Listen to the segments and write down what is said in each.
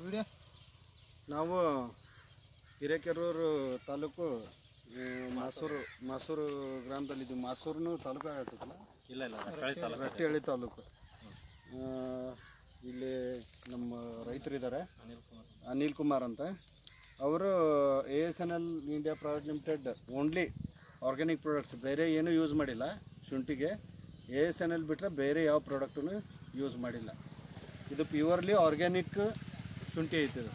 Video ನಾವು ಹಿರೇಕೆರೂರು ತಾಲೂಕು ಮಾಸೂರು ಗ್ರಾಮದಲ್ಲಿದ್ದೀವಿ. ಮಾಸೂರು ತಾಲೂಕು ಆಗ್ತದಲ್ಲ? ಇಲ್ಲ ರಟ್ಟಿಹಳ್ಳಿ ತಾಲೂಕು. ಇಲ್ಲಿ ನಮ್ಮ ರೈತರಿದ್ದಾರೆ, ಅನಿಲ್ ಕುಮಾರ್ ಅಂತ. ಅವರು ASNL India private limited only organic products, ಬೇರೆ ಏನೂ ಯೂಸ್ ಮಾಡಿಲ್ಲ. ಶುಂಠಿಗೆ ASNL ಬಿಟ್ಟರೆ ಬೇರೆ ಯಾವ ಪ್ರಾಡಕ್ಟೂ ಯೂಸ್ ಮಾಡಿಲ್ಲ. ಇದು ಪ್ಯೂರ್ಲಿ ಆರ್ಗ್ಯಾನಿಕ್ ಶುಂಠಿ ಐತಿ ಇದು.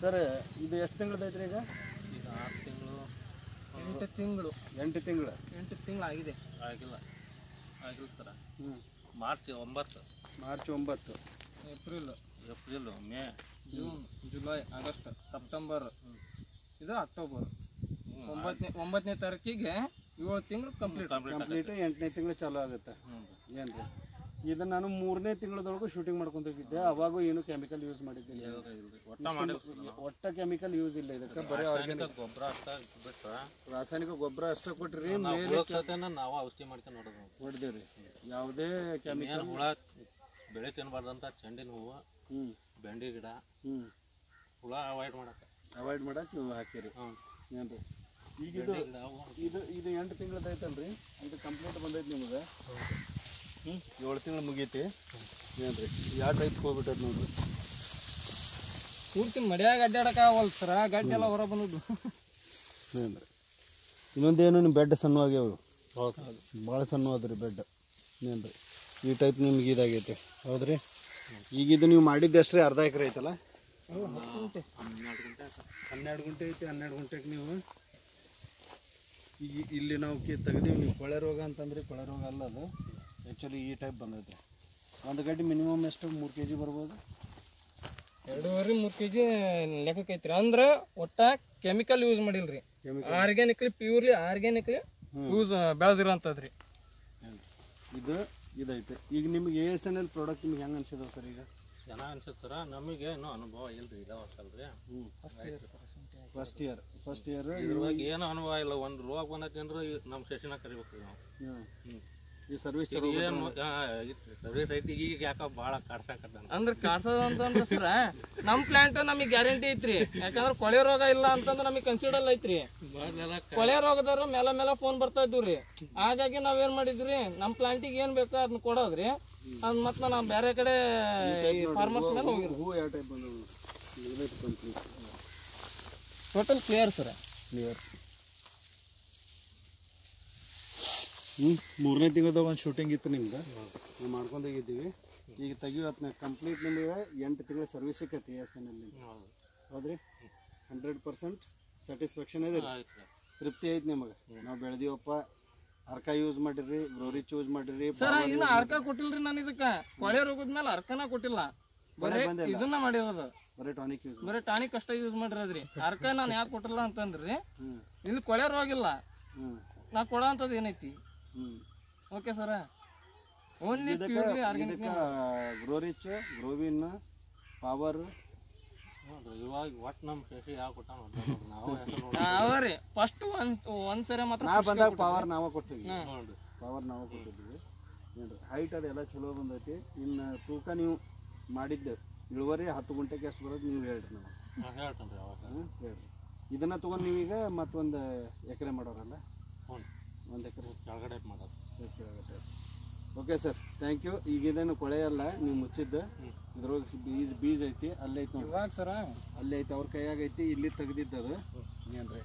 ಸರ್, ಇದು ಎಷ್ಟು ತಿಂಗಳದ್ದು ಐತ್ರಿ ಈಗ? ಇದು 6 ತಿಂಗಳು 8 ತಿಂಗಳು 8 ತಿಂಗಳು 8 ತಿಂಗಳು ಆಗಿದೆ. ಆಗಿಲ್ಲ sir. March 9, April, May, June, July, August, September, ಇದು ಅಕ್ಟೋಬರ್. 9ನೇ ತಾರೀಕಿಗೆ 7 ತಿಂಗಳು ಕಂಪ್ಲೀಟ್. 8ನೇ ತಿಂಗಳು ಚಾಲು ಆಗುತ್ತೆ. ಏನ್ರಿ, ಇದನ್ನು ನಾನು 3ನೇ ತಿಂಗಳದೊಳಗೂ ಶೂಟಿಂಗ್ ಮಾಡ್ಕೊಂಡು ಹೋಗಿದ್ದೆ. ಅವಾಗೂ ಏನು ಕೆಮಿಕಲ್ ಯೂಸ್ ಮಾಡಿದ್ದಿಲ್ಲ. ಒಟ್ಟ ಕೆಮಿಕಲ್ ಯೂಸ್ ಇಲ್ಲ ಇದಕ್ಕೆ. ಬರೀ ಆರ್ಗ್ಯಾನಿಕ್ ಗೊಬ್ಬರ ಅಷ್ಟೇ, ರಾಸಾಯನಿಕ ಗೊಬ್ಬರ ಅಷ್ಟೇ ಕೊಟ್ಟಿರಿ. ಮೇಲೆ ನಾವು ಔಷಧಿ ಮಾಡ್ಕೊಂಡು ಹೊಡೆದೇವ್ರಿ. ಯಾವುದೇ ಕೆಮಿಕಲ್ ಹುಳ ಬೆಳೆ ತಿನ್ನಬಾರ್ದಂತ ಚೆಂಡಿನ ಹೂವು, ಬೆಂಡಿ ಗಿಡ, ಹುಳ ಅವಾಯ್ಡ್ ಮಾಡಕ್ಕೆ ನೀವು ಹಾಕಿರಿ. ಏನ್ರಿ, ಈಗ ಇದು 8 ತಿಂಗಳದ್ದು ಐತಲ್ರಿ, ಇದು ಕಂಪ್ಲೀಟ್ ಬಂದೈತಿ ನಿಮಗೆ. 7 ತಿಂಗಳು ಮುಗೀತಿ. ಏನ್ರಿ, ಯಾವ ಟೈಪ್ ಹೋಗ್ಬಿಟ್ಟದ ನೋಡ್ರಿ. ಪೂರ್ತಿ ಮಡ್ಯಾಗ ಅಡ್ಡಾಡಕ್ಕೆ ಆಗವಲ್ದು ಸರ, ಗಡ್ಡೆ ಎಲ್ಲ ಹೊರ ಬಂದದ್ದು. ಏನ್ರಿ, ಇನ್ನೊಂದೇನು ನಿಮ್ಮ ಬೆಡ್ ಸಣ್ಣವಾಗ್ಯಾವ, ಭಾಳ ಸಣ್ಣವಾದ್ರಿ ಬೆಡ್. ಏನ್ರಿ, ಈ ಟೈಪ್ ನಿಮ್ಗೆ ಇದಾಗೈತೆ. ಹೌದ್ರಿ, ಈಗ ಇದು ನೀವು ಮಾಡಿದ್ದು ಎಷ್ಟ್ರಿ? ಅರ್ಧ ಎಕರೆ ಐತಲ್ಲ? 12 ಗುಂಟೆ ಐತಿ. 12 ಗುಂಟೆಗೆ ನೀವು ಈಗ ಇಲ್ಲಿ ನಾವು ತೆಗ್ದೀವಿ. ನೀವು ಕೊಳೆ ರೋಗ ಅಂತಂದ್ರೆ ಕೊಳೆ ರೋಗ ಅಲ್ಲ ಅದು, ಆ್ಯಕ್ಚುಲಿ ಈ ಟೈಪ್ ಬಂದೈತೆ. ಒಂದು ಗಡ್ಡೆ ಮಿನಿಮಮ್ ಎಷ್ಟು 3 kg ಬರ್ಬೋದು? 2.5-3 kg ಲೆಕ್ಕಕ್ಕೆ ಐತ್ರಿ. ಅಂದ್ರೆ ಒಟ್ಟ ಕೆಮಿಕಲ್ ಯೂಸ್ ಮಾಡಿಲ್ರಿ, ಆರ್ಗ್ಯಾನಿಕ್ಲಿ ಪ್ಯೂರ್ಲಿ ಆರ್ಗ್ಯಾನಿಕ್ಲಿ ಯೂಸ್ ಬೆಳೆದಿರೋಂಥದ್ರಿ. ಇದೈತೆ. ಈಗ ನಿಮ್ಗೆ ASNL ಪ್ರಾಡಕ್ಟ್ ನಿಮ್ಗೆ ಹೆಂಗೆ ಅನ್ಸಿದಾವೆ ಸರ್? ಈಗ ಚೆನ್ನಾಗಿ ಅನ್ಸುತ್ತೆ ಸರ. ನಮಗೆ ಇನ್ನೂ ಅನುಭವ ಇಲ್ರಿ, ಇದಾವಲ್ರಿ. ಫಸ್ಟ್ ಇಯರ್ ಇದ್ರೊಳಗೆ ಏನು ಅನುಭವ ಇಲ್ಲ. ಒಂದು ರೋಗ ಬಂದೈತಿ ಅಂದ್ರೆ ನಮ್ಮ ಸೆಷನ್ ಕರಿಬೇಕು ನಾವು. ಈ ಸರ್ವಿಸ್ ಸರ್ವಿಸ್ ಐತಿ. ಈಗ ಯಾಕ ಭಾಳ ಕಾಡ್ಸಾಕತ್ತ ಅಂದ್ರೆ ಕಾಡ್ಸೋದು ಅಂತಂದ್ರೆ ಸರ, ನಮ್ಮ ಪ್ಲಾಂಟ್ ನಮಗೆ ಗ್ಯಾರಂಟಿ ಐತ್ರಿ. ಯಾಕಂದ್ರೆ ಕೊಳೆ ರೋಗ ಇಲ್ಲ ಅಂತಂದ್ರೆ ನಮಗೆ ಕನ್ಸಿಡರ್ ಐತ್ರಿ. ಕೊಳೆ ರೋಗದವ್ರು ಮೇಲೆ ಫೋನ್ ಬರ್ತಾ ಇದ್ವಿ. ಹಾಗಾಗಿ ನಾವೇನ್ ಮಾಡಿದ್ರಿ, ನಮ್ಮ ಪ್ಲಾಂಟಿಗೆ ಏನ್ ಬೇಕೋ ಅದನ್ನ ಕೊಡೋದ್ರಿ. ಅದ್ ಮತ್ತೆ ನಾವು ಬೇರೆ ಕಡೆ ಫಾರ್ಮರ್ಸ್ ಮೇಲೆ ಹೋಗಿದ್ವಿ. ಹೂ ಯಾವ ಟೈಪ್ ಬಂದವು? Total clear sir, clear. 3ನೇ ತಿಂಗಳದಾಗ ಒಂದು ಶೂಟಿಂಗ್ ಇತ್ತು ನಿಮ್ಗೆ, ನಾವು ಮಾಡ್ಕೊಂಡು ಹೋಗಿದ್ದೀವಿ. ಈಗ ತೆಗಿಯೋತ್ನ ಕಂಪ್ಲೀಟ್ ನಿಮಗೆ 8 ತಿಂಗಳ ಸರ್ವಿಸ್ ಸಿಕ್ಕೈತಿ ASNL. ಹೌದ್ರಿ, 100% ಸ್ಯಾಟಿಸ್ಫ್ಯಾಕ್ಷನ್ ಇದೆ, ತೃಪ್ತಿ ಐತಿ ನಿಮಗೆ. ನಾವು ಬೆಳೆದೀವಪ್ಪ, ಅರ್ಕ ಯೂಸ್ ಮಾಡಿರಿ, ಗ್ರೋರಿಚ್ ಯೂಸ್ ಮಾಡಿರಿ. ಸರ್, ಇನ್ನು ಅರ್ಕ ಕೊಟ್ಟಿಲ್ರಿ ನಾನು. ಇದಕ್ಕೆ ಕೊಳೆ ರೋಗದ ಮೇಲೆ ಅರ್ಕನ ಕೊಟ್ಟಿಲ್ಲ, ಬರೀ ಇದನ್ನ ಮಾಡಿರೋದು. ಬರೀ ಟಾನಿಕ್ ಅಷ್ಟೇ ಯೂಸ್ ಮಾಡಿರೋದ್ರಿ. ಅರ್ಕ ನಾನು ಯಾಕೆ ಕೊಟ್ಟಿಲ್ಲ ಅಂತಂದ್ರಿ, ಇಲ್ಲಿ ಕೊಳೆ ರೋಗ ಇಲ್ಲ, ನಾ ಕೊಡೋ ಅಂತದ್ ಏನೈತಿ. Okay sir, only purely organic. ಗ್ರೋರಿಚ್, ಗ್ರೋವಿನ್, power ಇವಾಗ ಒಟ್ಟು ನಮ್ಮ ಶಶಿ ಯಾವ ಕೊಟ್ಟ ಅವರಿ ಫಸ್ಟ್ ಒಂದ್ಸರಿ ಮಾತ್ರ ನಾ ಬಂದಾಗ ಪವರ್ ನಾವ ಕೊಟ್ಟಿದ್ವಿ. ನೋಡ್ರಿ, ಹೈಟ್ ಅದೆಲ್ಲ ಚಲೋ ಬಂದೈತಿ. ಇನ್ನು ತೂಕ ನೀವು ಮಾಡಿದ್ದೆ ಇಳುವರಿ 10 ಗುಂಟೆಗೆ ಎಷ್ಟು ಬರೋದು ನೀವು ಹೇಳ್ರಿ. ನಾವು ಹೇಳ್ರಿ, ಇದನ್ನ ತಗೊಂಡು ನೀವೀಗ ಮತ್ತೊಂದು ಎಕರೆ ಮಾಡೋರಲ್ಲ? 1 ಎಕರೆ ಕೆಳಗಡೆ ಮಾಡೋದು. Okay sir, thank you. ಈಗ ಇದೇನು ಕೊಳೆ ಅಲ್ಲ, ನೀವು ಮುಚ್ಚಿದ್ದು. ಇದ್ರೊಳಗೆ ಬೀಜ ಐತಿ, ಅಲ್ಲೇ ಐತಿ ನೋಡಿ ಸರ, ಅಲ್ಲೇ ಐತಿ. ಅವ್ರ ಕೈಯಾಗ ಐತಿ, ಇಲ್ಲಿ ತೆಗ್ದಿದ್ದದು. ಏನ್ರಿ,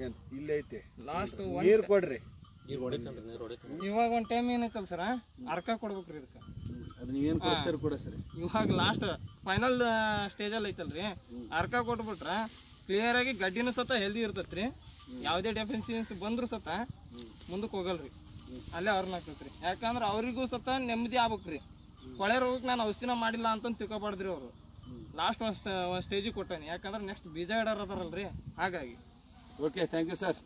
ಏನು ಇಲ್ಲಿ ಐತಿ. ಲಾಸ್ಟ್ ನೀರು ಕೊಡ್ರಿ. ಇವಾಗ ಒಂದು ಟೈಮ್ ಏನೈತಲ್ಲ ಸರ, ಅರ್ಕ ಕೊಡ್ಬೇಕ್ರಿ ಇದಕ್ಕೆ. ಅದು ನೀವೇನು ಕೊಡಿಸ್ತಾರ ಕೊಡ ಸರ್. ಇವಾಗ ಲಾಸ್ಟ್ ಫೈನಲ್ ಸ್ಟೇಜಲ್ಲಿ ಐತಲ್ರಿ, ಅರ್ಕ ಕೊಟ್ಬಿಟ್ರೆ ಕ್ಲಿಯರ್ ಆಗಿ ಗಡ್ಡಿನೂ ಸತ ಹೆಲ್ದಿ ಇರ್ತೈತ್ರಿ. ಯಾವುದೇ ಡೆಫಿಷಿಯನ್ಸಿ ಬಂದ್ರು ಸತ ಮುಂದಕ್ಕೆ ಹೋಗಲ್ರಿ, ಅಲ್ಲೇ ಅವ್ರನ್ನ ಆಗ್ತೈತ್ರಿ. ಯಾಕಂದ್ರೆ ಅವ್ರಿಗೂ ಸತ ನೆಮ್ಮದಿ ಆಗ್ಬೇಕ್ರಿ. ಕೊಳೆ ರೋಗಕ್ಕೆ ನಾನು ಔಷಧಿನ ಮಾಡಿಲ್ಲ ಅಂತ ತಿಳ್ಕೊಬಾರ್ದ್ರಿ ಅವರು. ಲಾಸ್ಟ್ ಒಂದು ಸ್ಟೇಜಿಗೆ ಕೊಟ್ಟಾನೆ, ಯಾಕಂದ್ರೆ ನೆಕ್ಸ್ಟ್ ಬೀಜ ಇಡೋರದಾರಲ್ರಿ, ಹಾಗಾಗಿ. Okay, thank you sir.